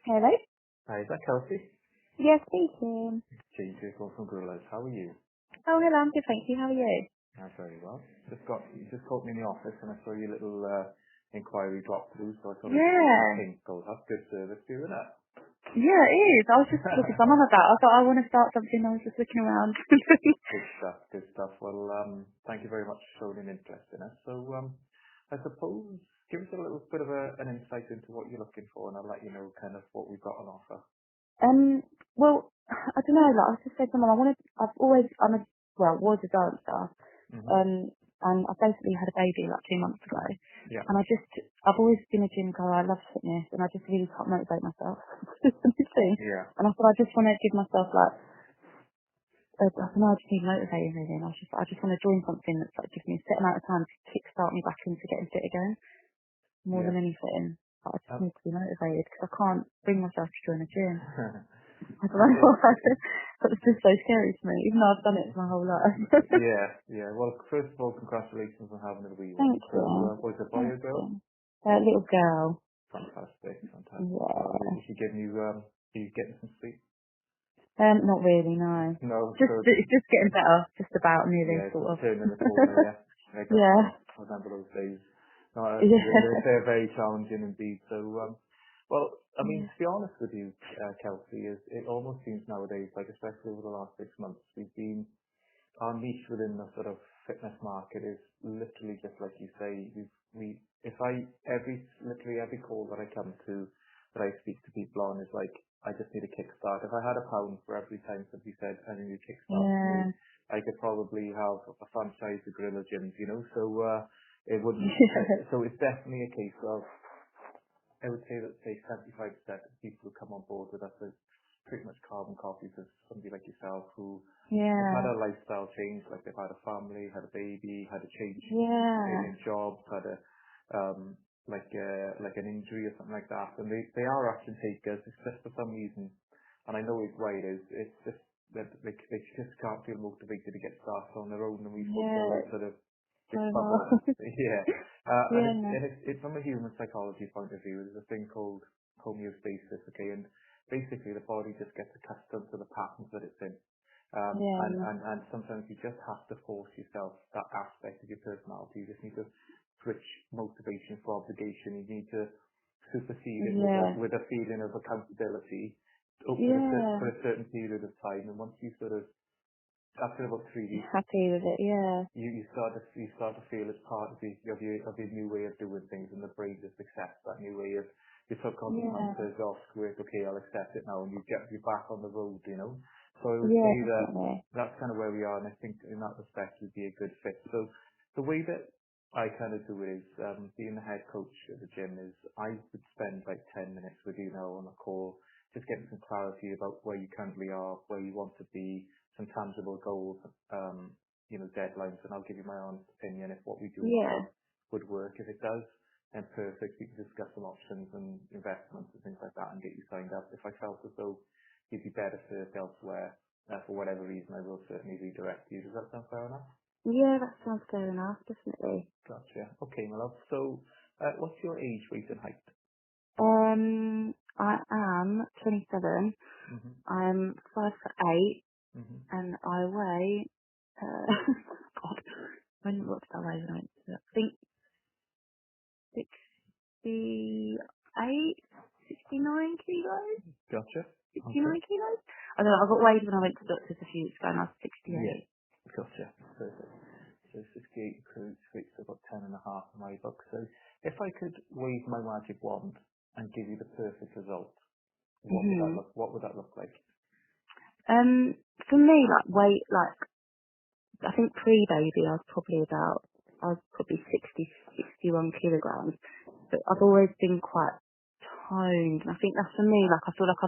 Hello? Hi, is that Kelsey? Yes, speaking. James here calling from Gorillas. How are you? Oh, hello, I'm good, thank you. How are you? Very well. You just caught me in the office and I saw your little inquiry drop through, so I thought I'd give you a little Yeah. tinkle. That's good service doing that. Yeah, it is. I was just talking to someone about I thought I want to start something. I was just looking around. Good stuff, good stuff. Well, thank you very much for showing an interest in us. So, I suppose give us a little bit of an insight into what you're looking for, and I'll let you know kind of what we've got on offer. well, I don't know, like, I just said to someone, was a dancer, Mhm. and I basically had a baby like 2 months ago, Yeah. and I've always been a gym girl, I love fitness, and I just really can't motivate myself. It's a new thing. Yeah. And I thought I just want to give myself like, I don't know, I just need motivating really, and I just want to join something that's like gives me a set amount of time to kickstart me back into getting fit again, more Yeah. than anything. But I just Um, need to be motivated because I can't bring myself to join a gym. I don't and know why. That's just so scary to me, even though I've done it for my whole life. yeah, yeah. Well, first of all, congratulations on having a wee one. Thank So, you. was it a boy Thank or girl? you. Little girl. Fantastic, fantastic. Well, Yeah. is she giving you, are you getting some sleep? Not really, no. No, good. It's just getting better, just about nearly, Yeah, sort of. turning the corner, yeah. I got, Yeah. I remember those days. No, Yeah. they're very challenging indeed. So, well, I mean, Yeah. to be honest with you, Kelsey, it almost seems nowadays, like especially over the last 6 months, our niche within the sort of fitness market is literally just like you say. Literally every call that I come to, that I speak to people on is like, I just need a kickstart. If I had a pound for every time somebody said, I need a kickstart for me, Yeah. I could probably have a franchise of gorilla gyms, you know, so, it wouldn't, so it's definitely a case of, I would say that, say, 75% of people who come on board with us are pretty much carbon copies of somebody like yourself who have had Yeah. a lifestyle change, like they've had a family, had a baby, had a change Yeah. in jobs, had a like an injury or something like that, and they are action takers. It's just for some reason, and I know it's why it is. It's just that they just can't feel motivated to get started on their own, and we Yeah. fulfill sort of So this bubble. hard. Yeah, Yeah. and it's from a human psychology point of view. There's a thing called homeostasis, okay, and basically the body just gets accustomed to the patterns that it's in. Yeah. And sometimes you just have to force yourself that aspect of your personality. You just need to switch motivation for obligation. You need to supersede it Yeah. with a feeling of accountability Yeah. for a certain period of time. And once you sort of, after about 3 weeks, Happy with it, yeah. you start to feel it's part of your new way of doing things, and the brain just accepts that new way of your subconscious mind Yeah. says, "Oh, screw it, okay, I'll accept it now," and you back on the road, you know. So I would Yeah, say that definitely. that's kind of where we are, and I think in that respect would be a good fit. So the way that I kind of do it is, being the head coach at the gym, is I would spend like 10 minutes with you now on a call, just getting some clarity about where you currently are, where you want to be, some tangible goals, deadlines, and I'll give you my own opinion if what we do Yeah. would work. If it does, then perfect. We can discuss some options and investments and things like that and get you signed up. If I felt as though you'd be better served elsewhere, for whatever reason, I will certainly redirect you. Does that sound fair enough? Yeah, that sounds fair enough, definitely. Gotcha. Okay, my love. So, what's your age, weight, and height? I am 27. Mhm. I'm 5'8", Mhm. and I weigh, God, what did I weigh when I went to that? I think 68, 69 kilos? Gotcha. 69 Okay. kilos? I don't know, I got weighed when I went to doctors a few weeks ago and I was Yeah. 68. Gotcha. Perfect. So 68 creates about 10 and a half in my book. So if I could wave my magic wand and give you the perfect result, hmm what would that look like? For me, like, weight, like, I think pre-baby I was probably 60, 61 kilograms. But I've always been quite toned. And I think that's for me, like, I feel like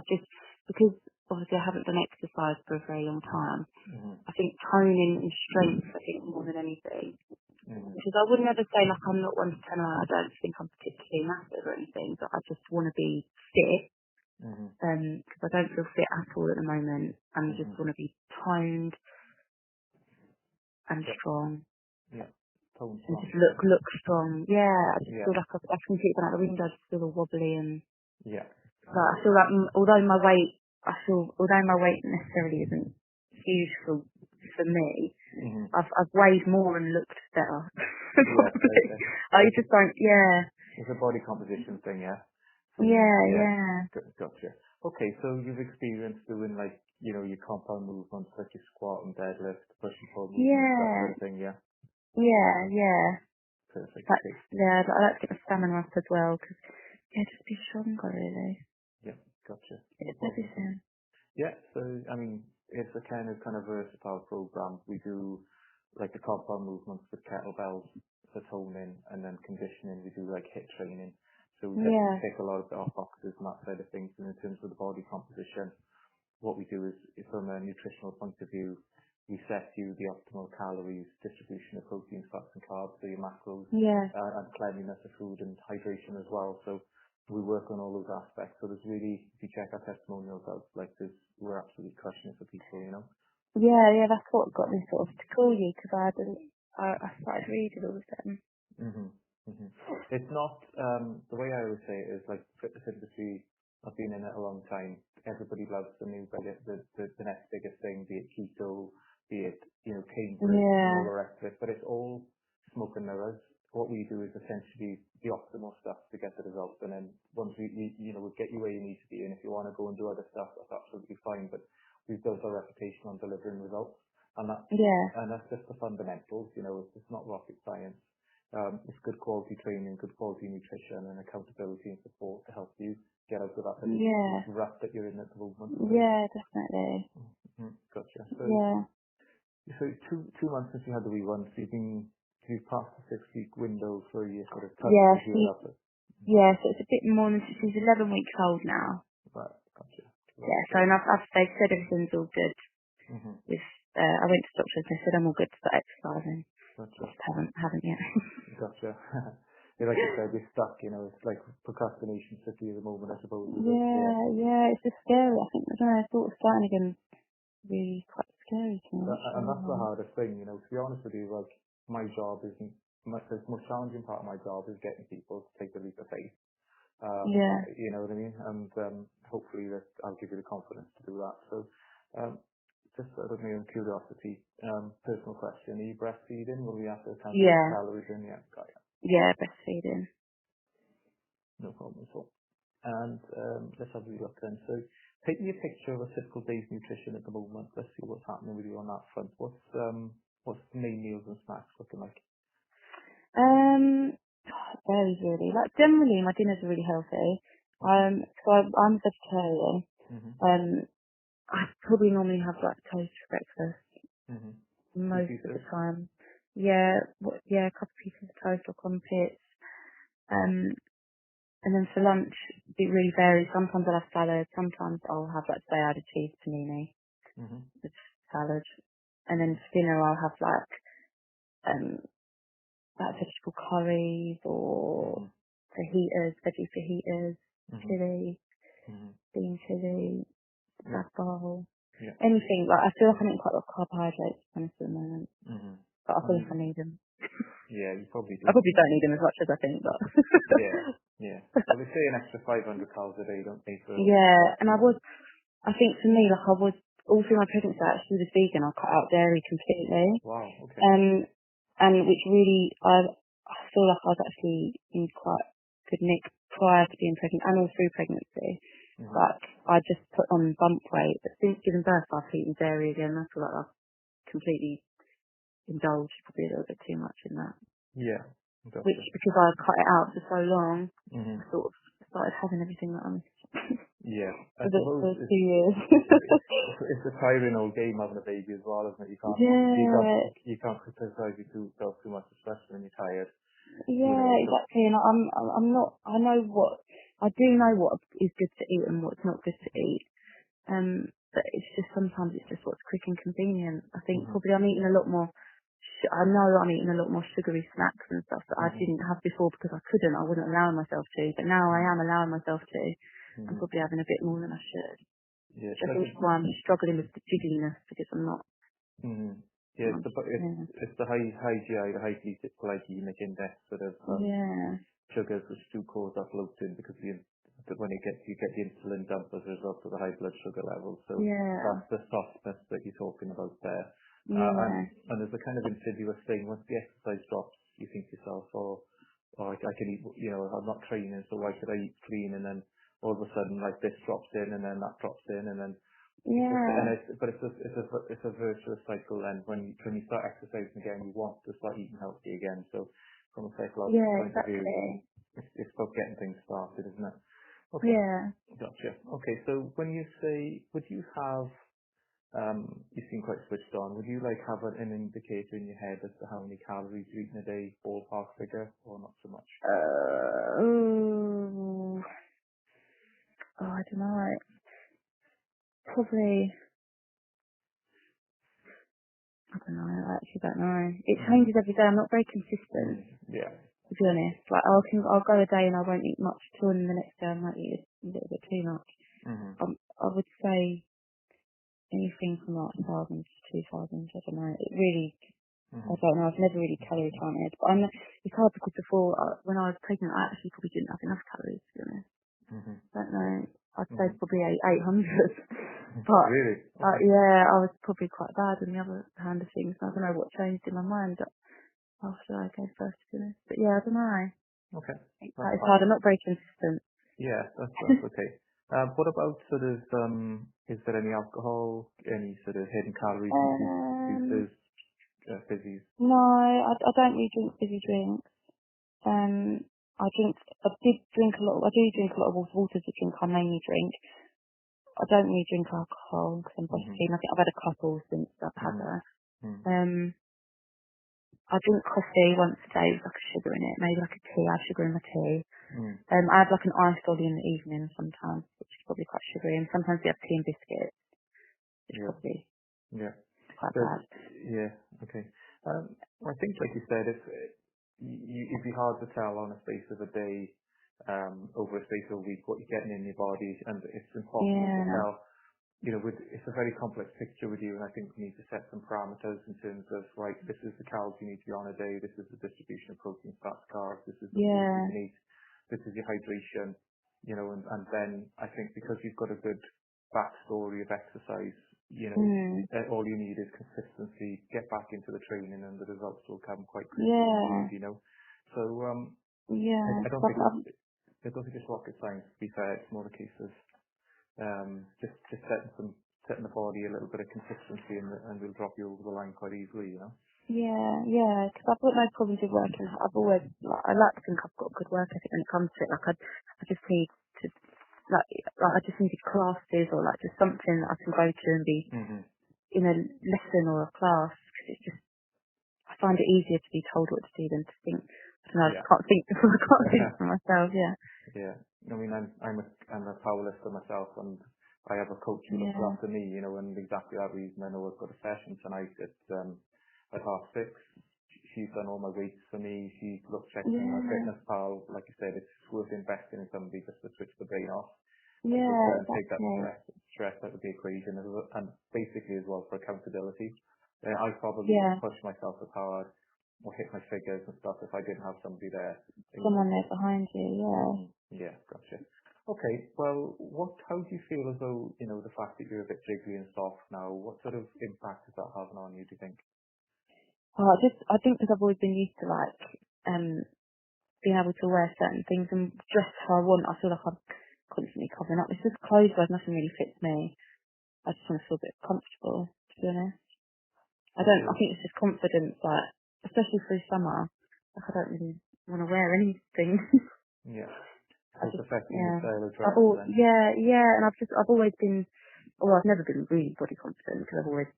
because obviously I haven't done exercise for a very long time, Mhm. I think toning and strength, I think more than anything. Mhm. Because I would never say, like, I'm not one to turn around, I don't think I'm particularly massive or anything, but I just want to be fit. Mhm. Because I don't feel fit at all at the moment. And I just Mhm. want to be toned and Yep. strong. Yeah. Tone And strong. just look strong. Yeah, I just Yeah. feel like I can keep going out the window, I just feel all wobbly and Yeah. Like, I feel like although my weight necessarily isn't huge for me, I've weighed more and looked better. Yeah. Okay. I just don't. Yeah. It's a body composition thing, yeah. Yeah. Gotcha. Okay, so you've experienced doing like, your compound movements, like your squat and deadlift, push and pull movements, that sort Yeah. of thing, yeah. Yeah. Perfect. But Okay. yeah, I like to get my stamina up as well because just be stronger really. Yeah, gotcha. No It's problem at all. everything. Yeah, so I mean, it's a kind of versatile program. We do like the compound movements with kettlebells for toning, and then conditioning. We do like HIIT training. So we definitely Yeah. tick a lot of our boxes and that side of things. And in terms of the body composition, what we do is from a nutritional point of view, we set you the optimal calories, distribution of proteins, fats and carbs, so your macros, Yeah. and cleanliness of food and hydration as well. So we work on all those aspects. So there's really, if you check our testimonials out, like this, we're absolutely crushing it for people. Yeah, that's what got me sort of to call you because I started reading all of them. Mhm. Mhm. It's not the way I always say it is like fitness industry. I've been in it a long time. Everybody loves the new the next biggest thing, be it keto, be it Cambridge and all Yeah. the rest of it. But it's all smoke and mirrors. What we do is essentially the optimal stuff to get the results, and then once we get you where you need to be. And if you want to go and do other stuff, that's absolutely fine. But we've built our reputation on delivering results, and Yeah. that's just the fundamentals. It's not rocket science. It's good quality training, good quality nutrition, and accountability and support to help you get out of that little Yeah. rut that you're in at the moment. Yeah, definitely. Gotcha. Yeah. So 2 months since you had the wee one, so you've passed the 6-week window for your sort of Yeah, custody here up. so it's a bit more than she's 11 weeks old now. Right, gotcha. Yeah, Right, so and they've said everything's all good. mm-hmm. With I went to doctors and they said I'm all good to start exercising. Gotcha. Just haven't yet. Gotcha. Yeah, like you said, you're stuck, it's like procrastination city at the moment, I suppose. Is it? yeah, it's just scary. I think I don't know, I thought starting again really quite scary to me. And that's the hardest thing, to be honest with you, like, my job isn't, the most challenging part of my job is getting people to take the leap of faith. Yeah. You know what I mean? And hopefully that I'll give you the confidence to do that. So, just out of my own curiosity, personal question, are you breastfeeding? Will we have to count your Yeah. calories in? Yeah, got it. Yeah, breastfeeding. No problem at all. And let's have a look then. So, take me a picture of a typical day's nutrition at the moment. Let's see what's happening with you on that front. What's the main meals and snacks looking like? Very really. Like generally my dinners are really healthy. So I'm a vegetarian. Mm-hmm. I probably normally have like toast for breakfast Mm-hmm. most of the time. Yeah, a couple of pieces of toast or crumpets. And then for lunch, it really varies. Sometimes I'll have salad. Sometimes I'll have, like, say, I had a cheese panini Mm-hmm. with salad. And then for dinner, I'll have, like vegetable curries or fajitas, veggie fajitas, Mm-hmm. chili, Mm-hmm. bean chili, Yeah. salad bowl. Yeah. Anything. Like, I feel like I'm eating quite a lot of carbohydrates, honestly, at the moment. Mm-hmm. But I feel like I need them. Yeah, you probably I do. probably don't need them as much as I think, but... Yeah, yeah. Well, they say an extra 500 calories a day, don't they? For yeah, and I think for me, like, all through my pregnancy, I actually was vegan. I cut out dairy completely. Wow. Okay. And which really, I feel like I was actually in quite good nick prior to being pregnant and all through pregnancy. Mm-hmm. Like, I just put on bump weight, but since giving birth, I've eaten dairy again. I feel like I've completely indulged probably a little bit too much in that. Yeah. Gotcha. Which, because I cut it out for so long, Mm-hmm. I sort of started having everything that I missed Yeah. I for suppose 2 years. it's a tiring old game having a baby as well, isn't it? Yeah, You can't criticize yourself too much, especially when you're tired. yeah, So, exactly. And I'm not. I do know what is good to eat and what's not good to eat. But it's just sometimes it's just what's quick and convenient. I think mm-hmm. probably I'm eating a lot more. I know I'm eating a lot more sugary snacks and stuff that I Mm-hmm. didn't have before because I couldn't. I wasn't allowing myself to. But now I am allowing myself to. I'm Mm-hmm. probably having a bit more than I should. Yeah. I think that's why I'm struggling with the jiggliness because I'm not. Mm-hmm. Yeah, Yeah. it's the high GI, the high glycemic index sort of Yeah. sugars which do cause that bloating because the when you get the insulin dump as a result of the high blood sugar levels. So Yeah. that's the softness that you're talking about there. Yeah. And there's a kind of insidious thing. Once the exercise drops, you think to yourself, I can eat, I'm not training, so why should I eat clean? And then all of a sudden, like this drops in, and then that drops in, and then Yeah. it's a virtuous cycle. And when you start exercising again, you want to start eating healthy again. So from a psychological Yeah, point of view, exactly. it's about getting things started, isn't it? Okay, Yeah. gotcha. Okay, so when you say, would you have, you seem quite switched on, would you like have an indicator in your head as to how many calories you eat in a day, ballpark figure, or not so much? Ooh. I don't know. Probably, I don't know. I actually don't know. It changes every day. I'm not very consistent, Yeah. to be honest. Like, I'll go a day and I won't eat much at all, and the next day I might eat a little bit too much. Mm-hmm. I would say anything from like 1,000 to 2,000. I don't know. It really, I don't know. I've never really calorie counted, but it's hard because before, when I was pregnant, I actually probably didn't have enough calories, to be honest. Mm-hmm. I don't know. I'd say Mm-hmm. probably 800. But Really? Okay. yeah, I was probably quite bad on the other hand of things. I don't know what changed in my mind after I go first, to be honest. But yeah, I don't know. Okay. It's That's hard. fine. I'm not very consistent. Yeah, that's okay. What about sort of, is there any alcohol, any sort of hidden calories, um, juices, fizzies? no, I don't really drink fizzy drinks. I do drink a lot of water. Water's a drink I mainly drink. I don't really drink alcohol because I'm breastfeeding. I think I've had a couple since I've had Mm-hmm. her. Mm-hmm. I drink coffee once a day with like a sugar in it, maybe like a tea. I have sugar in my tea. Mm-hmm. I have like an iced ollie in the evening sometimes, which is probably quite sugary, and sometimes we have tea and biscuits, which is Yeah. probably Yeah. quite So, bad. yeah, okay. I think, like you said, it'd be hard to tell on a space of a day, over a space of a week, what you're getting in your body, and it's impossible to Yeah, tell. It's a very complex picture with you, and I think we need to set some parameters in terms of, right, this is the calories you need to be on a day, this is the distribution of protein, fats, carbs, this is the foods you yeah, can eat, this is your hydration, and then I think because you've got a good backstory of exercise, mm, all you need is consistency, get back into the training, and the results will come quite quickly yeah, indeed. So, yeah. I don't 'Cause think it's rocket science, to be fair. It's more a case of just setting the body a little bit of consistency, and we'll drop you over the line quite easily. Yeah, because I've got no problems with working. I like to think I've got a good work ethic when it comes to it. Like, I just need to, I just needed classes or like just something that I can go to and be Mhm. in a lesson or a class. Because it's just, I find it easier to be told what to do than to think. I don't know, I Yeah. just can't think before I can't think for myself. Yeah. Yeah. I mean, I'm a powerlifter myself, and I have a coach who looks Yeah. after me, and exactly that reason. I know I've got a session tonight at 6:30. She's done all my weights for me. She's checking my Yeah. fitness pal. Like I said, it's worth investing in somebody just to switch the brain off. And just Yeah, take that exactly. stress out of the equation, and basically as well for accountability. I probably Yeah. wouldn't push myself as hard or hit my figures and stuff if I didn't have somebody there. Someone there behind you. Yeah. Yeah, gotcha. Okay, well, how do you feel as though, the fact that you're a bit jiggly and soft now, what sort of impact is that having on you, do you think? Well, I think because I've always been used to like, being able to wear certain things and dress how I want, I feel like I'm constantly covering up. It's just clothes where nothing really fits me. I just want to feel a bit comfortable, to be honest. I Okay. think it's just confidence, like, especially through summer, like I don't really want to wear anything. Yeah. I So it's just, affecting your yeah. style of dress then? Yeah, and I've always been, well, I've never been really body confident because I've always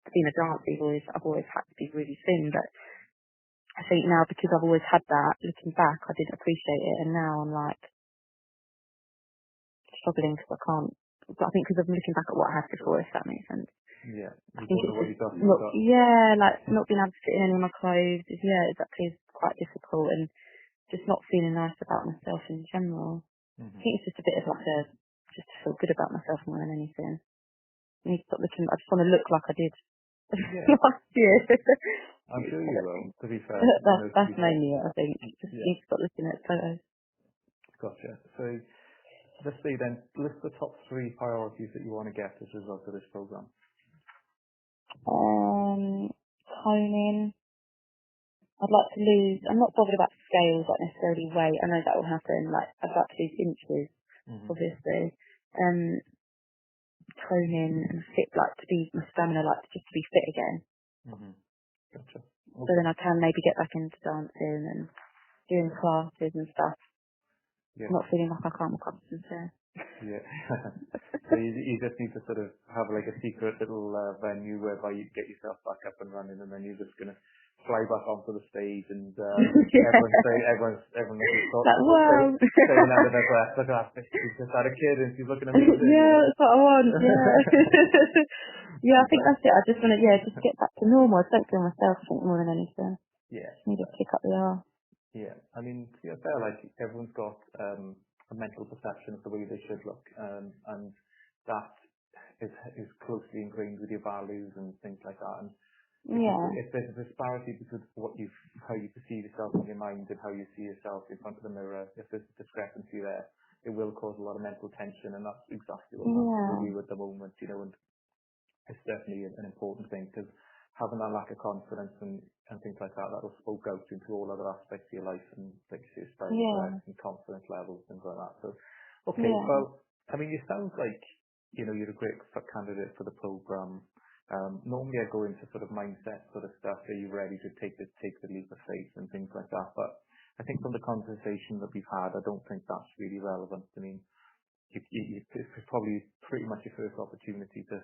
been a dancer, I've always had to be really thin, but I think now because I've always had that, looking back, I didn't appreciate it, and now I'm like struggling because I can't. But I think because I'm looking back at what I had before, if that makes sense. Yeah. I You think don't know it's what just you've got. not, yeah, like not being able to fit in any of my clothes. Yeah, exactly, is quite difficult, and just not feeling nice about myself in general. I Hmm. think it's just a bit of like just to feel good about myself more than anything. I need to stop looking. I just want to look like I did Yeah. last year. I'm sure you will, to be fair. That's mainly it. I think just Yeah. need to stop looking at photos. Gotcha. So let's say then, list the top 3 priorities that you want to get as a result of this program. Toning. I'd like to lose. I'm not bothered about scales, like necessarily weight. I know that will happen. Like I'd like to lose inches, obviously. Toning and fit, like to be my stamina, like just to be fit again. Gotcha. So then I can maybe get back into dancing and doing classes and stuff. Yeah. Not feeling like I can't walk up and stairs. Yeah. So you just need to sort of have like a secret little venue whereby you get yourself back up and running, and then you're just gonna fly back onto the stage, and everyone's like, wow. saying under their breath, look at that, she's just had a kid and she's looking amazing. Yeah, that's what I want. Yeah. Yeah, I think that's it. I just want to, just get back to normal. I don't feel myself, I think, more than anything. Yeah. Just need to pick up the arse. Yeah. I mean, to be fair, like everyone's got a mental perception of the way they should look, and that is closely ingrained with your values and things like that. And if there's a disparity between how you perceive yourself in your mind and how you see yourself in front of the mirror, if there's a discrepancy there, it will cause a lot of mental tension, and that's exactly what happens with you at the moment, and it's definitely an important thing, because having that lack of confidence and things like that will spoke out into all other aspects of your life, and like you say, stress and confidence levels, things like that. So, okay, well, I mean, you sound like, you're a great candidate for the program. Normally I go into sort of mindset sort of stuff. Are you ready to take the leap of faith and things like that? But I think from the conversation that we've had, I don't think that's really relevant. I mean, it's probably pretty much your first opportunity to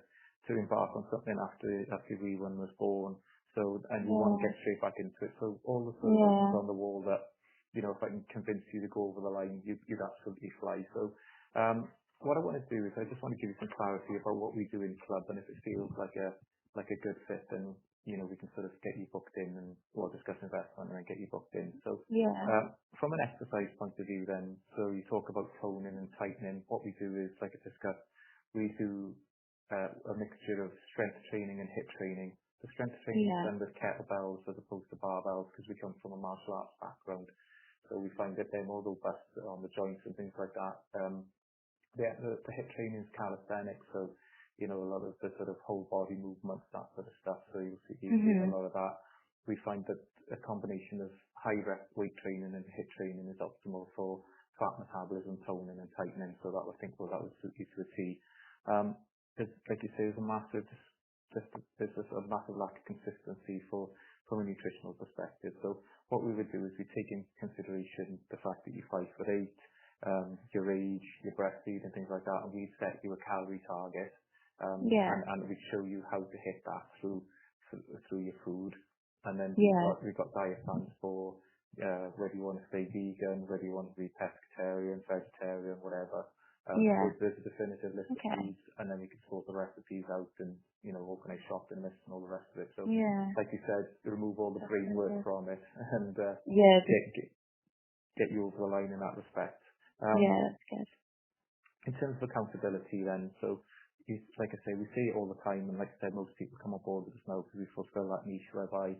embark on something after your wee one was born. So, and you want to get straight back into it. So all the sort of buttons on the wall that, if I can convince you to go over the line, you'd absolutely fly. So, what I want to do is I just want to give you some clarity about what we do in club, and if it feels like a good fit, then we can sort of get you booked in and discuss investment and then get you booked in. So from an exercise point of view, then, so you talk about toning and tightening. What we do is, like I discussed, we do a mixture of strength training and HIIT training. The strength training is done with kettlebells as opposed to barbells, because we come from a martial arts background, so we find that they're more robust on the joints and things like that. The HIIT training is calisthenics, so a lot of the sort of whole body movements, that sort of stuff. So you'll see a lot of that. We find that a combination of high rep weight training and HIIT training is optimal for fat metabolism, toning and tightening. So that that would suit you to a T. Like you say, there's a massive lack of consistency from a nutritional perspective. So what we would do is we take into consideration the fact that you're 5'8", your age, your breastfeed and things like that, and we'd set you a calorie target, and we'd show you how to hit that through your food. And then we've got diet plans for whether you want to stay vegan, whether you want to be pescatarian, vegetarian, whatever. There's a definitive list of foods, and then we can sort the recipes out and organize shopping lists and all the rest of it. So like you said, remove all the brain work from it, and get you over the line in that respect. That's good. In terms of accountability then, so like I say, we see it all the time, and like I said, most people come on board with us now because we fulfill that niche whereby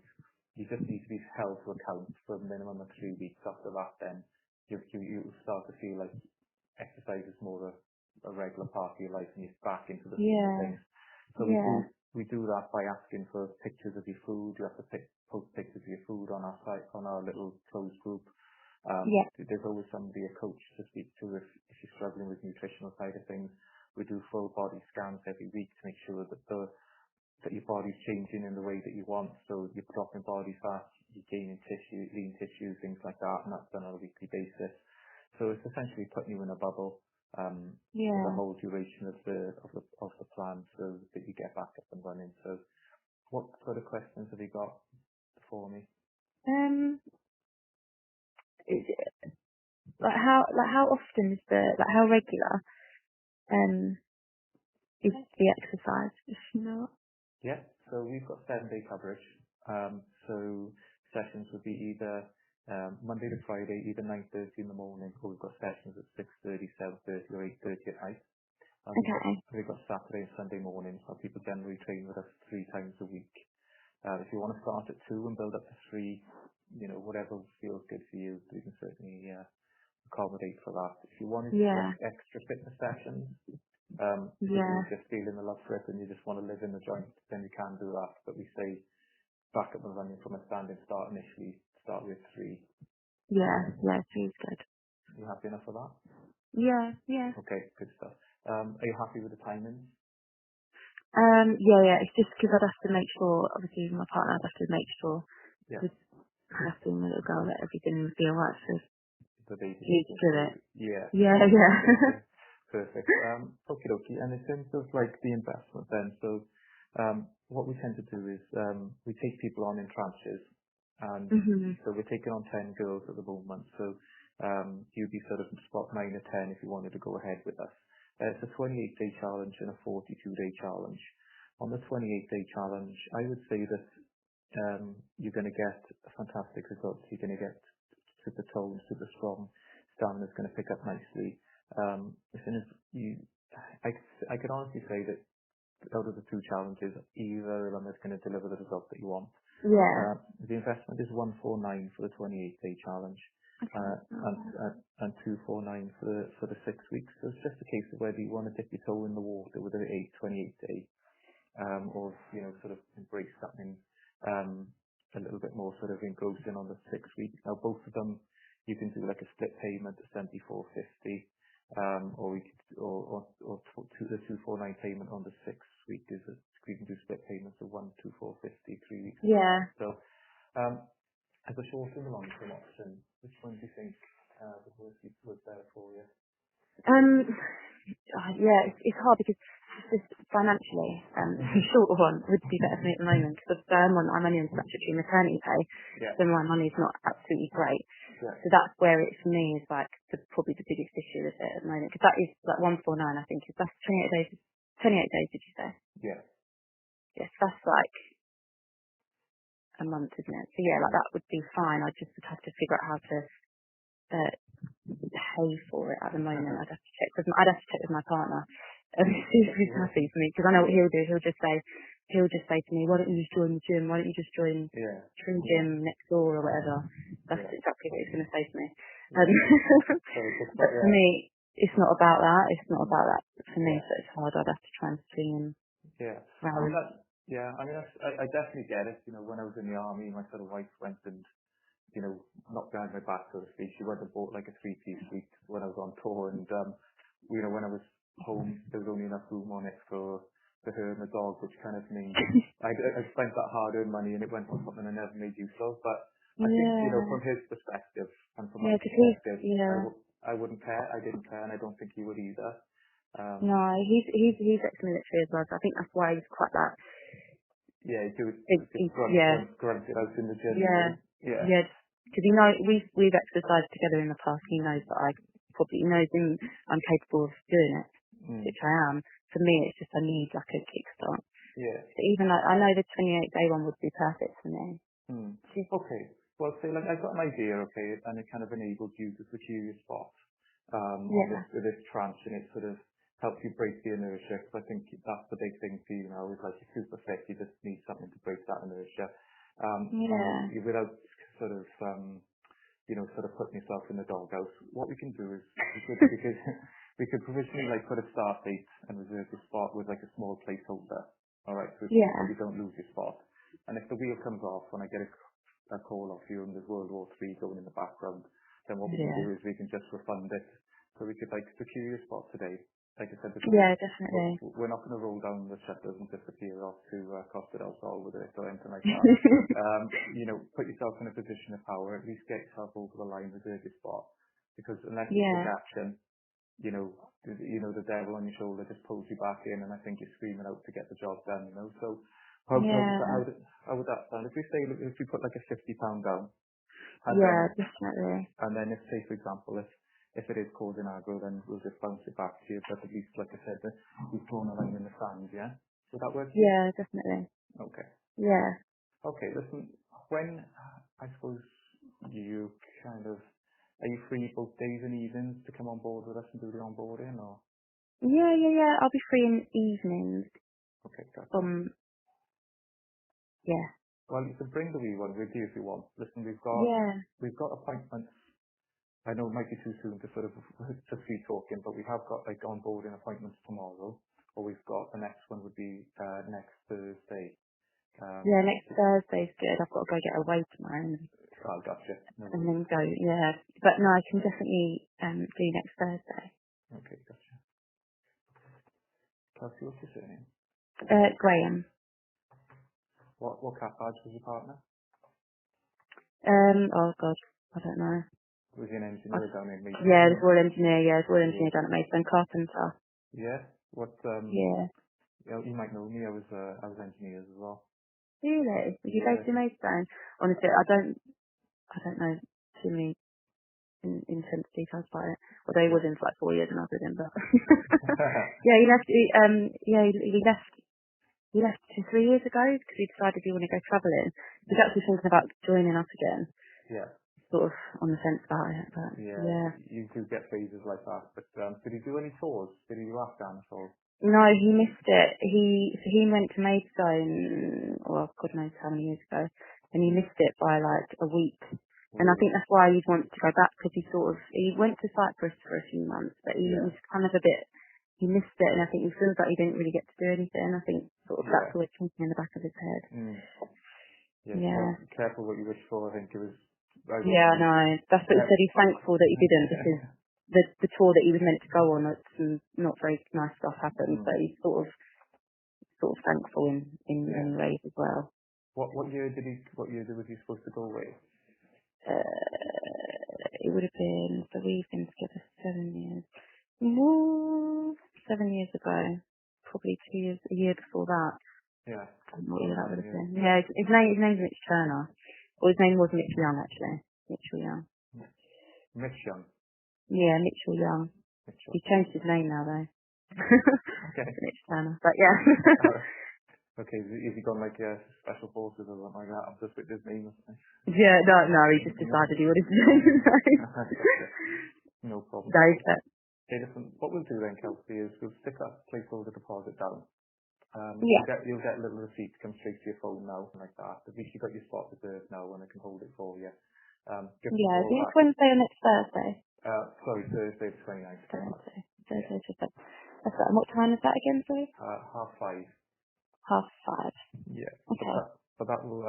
you just need to be held to account for a minimum of 3 weeks. After that, then you start to feel like exercise is more a regular part of your life, and you're back into the swing of things. So we do that by asking for pictures of your food. You have to post pictures of your food on our site, on our little closed group. There's always somebody, a coach, to speak to if you're struggling with nutritional side of things. We do full body scans every week to make sure that your body's changing in the way that you want. So you're dropping body fat, you're gaining lean tissue, things like that, and that's done on a weekly basis. So it's essentially putting you in a bubble for the whole duration of the plan, so that you get back up and running. So what sort of questions have you got for me? How often is how regular is the exercise? If you know. Yeah, so we've got 7-day coverage. So sessions would be either Monday to Friday, either 9:30 in the morning, or we've got sessions at 6:30, 7:30, or 8:30 at night. We've got Saturday and Sunday mornings, so people generally train with us 3 times a week. If you want to start at 2 and build up to 3, whatever feels good for you, we can certainly accommodate for that. If you wanted to do Yeah. like extra fitness sessions, if Yeah. you're just feeling the love for it and you just want to live in the joint, then you can do that. But we say back up and running from a standing start initially, start with 3. Yeah. Yeah. She's good. You happy enough for that? Yeah. Yeah. Okay, good stuff. Are you happy with the timings? Yeah, yeah. It's just because I'd have to make sure, obviously with my partner, I'd have to make sure Yeah, with Kathy and the little girl that everything would be alright for the baby. you to do it. Yeah. Yeah, yeah. Okay, perfect. Okie dokie. And in terms of like the investment then, so what we tend to do is we take people on in tranches, and Mhm. so we're taking on 10 girls at the moment. So you'd be sort of spot 9 or 10 if you wanted to go ahead with us. It's a 28-day challenge and a 42-day challenge. On the 28-day challenge, I would say that you're going to get fantastic results. You're going to get super toned, super strong. Stamina's going to pick up nicely. As soon as you, I could honestly say that out of the 2 challenges, either of them is going to deliver the result that you want. Yeah. The investment is 149 for the 28-day challenge, Okay. and 249 for the 6 weeks. So it's just a case of whether you want to dip your toe in the water with the 28-day, or sort of embrace something a little bit more sort of engrossing on the 6 weeks. Now both of them you can do like a split payment of 74.50, or we could the 249 payment on the 6 week is we can do split payments of 124.50 3 weeks. Yeah. So as a short and long term option, which one do you think was better for you? Yeah, it's hard because just financially, the shorter one would be better for me at the moment because I'm only on statutory maternity pay, Yeah. so my money's not absolutely great. Yeah. So that's where it for me is like probably the biggest issue with it at the moment because that is like 149. I think that's 28 days. 28 days, did you say? Yeah. Yes, that's like a month, isn't it? So yeah, like that would be fine. I just would have to figure out how to uh, pay for it at the moment. I'd have to check with my partner. See if he's happy for me because I know what he'll do. He'll just say to me, "Why don't you just join the gym? Why don't you just join Yeah. True Gym next door or whatever?" That's Yeah. exactly what he's going to say to me. Yeah. So But for me, it's not about that. It's not about that for me. Yeah. So it's hard. I'd have to try and swing him Yeah. I mean round. I definitely get it. When I was in the army, my sort of wife went and knocked behind my back, so to speak. She went and bought like a 3-piece suite when I was on tour, and when I was home, there was only enough room on it for her and the dog, which kind of means I spent that hard-earned money and it went on something I never made use of. But I think Yeah. from his perspective and from my Yeah, because perspective, yeah. I wouldn't care. I didn't care, and I don't think he would either. No, he's ex-military as well. So I think that's why he's quite that. Yeah, he would Yeah, grunt it out in the gym. yeah, Yeah. yeah. Because we've exercised together in the past. He knows that he knows I'm capable of doing it, Mm. which I am. For me, it's just I need like a kickstart. Yeah. So even like I know the 28-day one would be perfect for me. Hmm. Okay. Well, say like I've got an idea, okay, and it kind of enables you to secure your spot on Yeah, this tranche, and it sort of helps you break the inertia. Because I think that's the big thing for you now is like you're super fit, you just need something to break that inertia, yeah, and without sort of sort of putting yourself in the doghouse. What we can do is we could provisionally like put a start date and reserve the spot with like a small placeholder. All right, so yeah, you don't lose your spot. And if the wheel comes off when I get a call off you and there's World War III going in the background, then what we can yeah, do is we can just refund it. So we could like secure your spot today. Like I said before, yeah, definitely. we're not going to roll down the shutters and disappear off to Costa del Sol with it or anything like that. Put yourself in a position of power, at least get yourself over the line, reserve your spot. Because unless you take Yeah, action, the devil on your shoulder just pulls you back in, and I think you're screaming out to get the job done. So yeah, how would that sound? If we say, look, if we put like a £50 down, and then yeah, definitely. if, say, for example, if it is causing aggro, then we'll just bounce it back to you. But at least, like I said, we've drawn a line in the sand, yeah? Would that work for you? Yeah, definitely. Okay. Yeah. Okay, listen, when, I suppose, you kind of, are you free both days and evenings to come on board with us and do the onboarding, or? Yeah. I'll be free in evenings. Okay, gotcha. Um, yeah. Well, you can bring the wee one with you if you want. Listen, Yeah. we've got appointments I know it might be too soon to sort of just be talking, but we have got like onboarding appointments tomorrow, or we've got the next one would be next Thursday. Yeah, next Thursday's good. I've got to go get away tomorrow Oh, gotcha. No and worries. then go. Yeah, but no, I can definitely do next Thursday. Okay, gotcha. Kelsey, what's your surname? Graham. What cat badge was your partner? Oh God, I don't know. Was he an I, engineer down in yeah, Maidstone? there's Royal Engineer. Yeah, there's Royal Yeah. Engineer down at Maidstone. Carpenter. Yeah. What Yeah. you might know me. I was engineers as well. Really? Were you Yeah. based in Maidstone? Honestly, I don't know too many intense details about it. Although he was Yeah. in for like 4 years and I was with him, but yeah, he left. He left 2-3 years ago because he decided he wanted to go travelling. He was yeah. actually thinking about joining us again. Yeah. Sort of on the fence about it, but Yeah. yeah. You do get phases like that. But did he do any tours? Did he do Afghan at all? No, he missed it. He went to Maidstone, well, God knows how many years ago, and he missed it by like a week. And I Oh. think that's why he wants to go back because he went to Cyprus for a few months, but he Yeah. was kind of a bit, he missed it, and I think he feels like he didn't really get to do anything. I think sort of Yeah. that's always thinking in the back of his head. Mm. Yeah. Yeah. Careful what you wish for. I think it was. I don't Yeah, I know. know. That's what he Yeah. said. He's thankful that he didn't because the tour that he was meant to go on, some not very nice stuff happened. So Mm. he's sort of thankful in Yeah. many ways as well. What year did he? What year was he supposed to go away? It would have been, so we've been together 7 years. No, 7 years ago. Probably 2 years, a year before that. Yeah. I don't know what Going year that on would 9 have years. been. Yeah, his name's Mitch Turner. Or his name was Mitchell Young, actually. Mitchell Young. Mitch Young. Yeah, Mitchell Young. Mitchell. He's changed his name now, though. Okay. Mitch Turner. But yeah. Okay. Has he gone like special forces or something like that? I'm just with his name or something. Yeah, no, he just decided he wanted to change his name. Gotcha. No problem. So, but, Okay, listen, what we'll do then, Kelsey, is we'll stick that placeholder deposit down. yeah. You'll get a little receipt come straight to your phone now, like that. At least you've got your spot reserved now, and I can hold it for you. Give us a Yeah, call is it back. Wednesday or next Thursday? Sorry, Thursday the 29th. Thursday. Yeah. Thursday, just that's right. And what time is that again, sorry? 5:30. 5:30. Yeah. Okay. But that will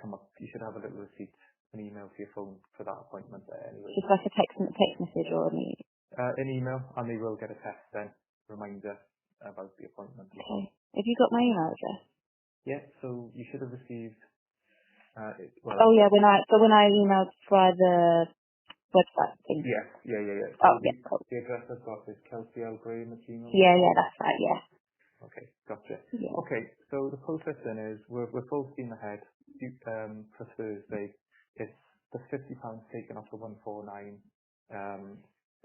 come up. You should have a little receipt, an email to your phone for that appointment there anyway. Just like a text message or an An email, and they will get a text then, reminder about the appointment as okay. well. Have you got my email address? Yeah, so you should have received, Oh yeah, when I emailed via the website thing. yeah. Oh So yeah, cool. the address I've got is kelseyelgraham@gmail.com. Yeah, that's right, yeah. Okay, gotcha. Yeah. Okay, so the process then is we're full steam ahead. For Thursday, it's the £50 taken off the 149.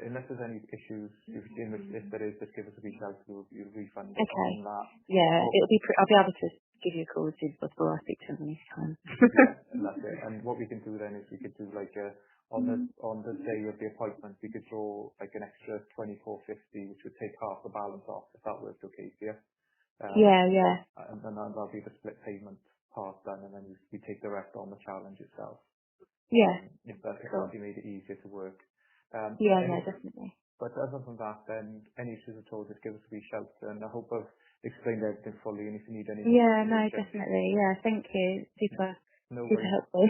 Unless there's any issues, if there is, just give us a wee shout. We'll refund it Okay. on that. Yeah, What, I'll be able to give you a call as soon as possible. I'll speak to him this time. yeah, and that's it. And what we can do then is we could do like on the day of the appointment, we could draw like an extra 24.50, which would take half the balance off if that worked okay for you. Yeah. And then that'll be the split payment part then, and then we take the rest on the challenge itself. Yeah. If that Cool. made it easier to work. Yeah, Any, definitely. but other than that, then any issues at all, just give us a wee shout, and I hope I've explained everything fully. And if you need anything, Yeah, no, just definitely. Yeah, thank you. Super no super worries. helpful.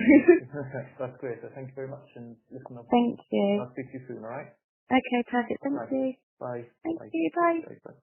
That's great. So thank you very much, and listen, Thank you. I'll speak to you soon. All right. Okay, perfect. Thank Right. you. Bye. Thank Bye. you. Bye. Bye. Bye.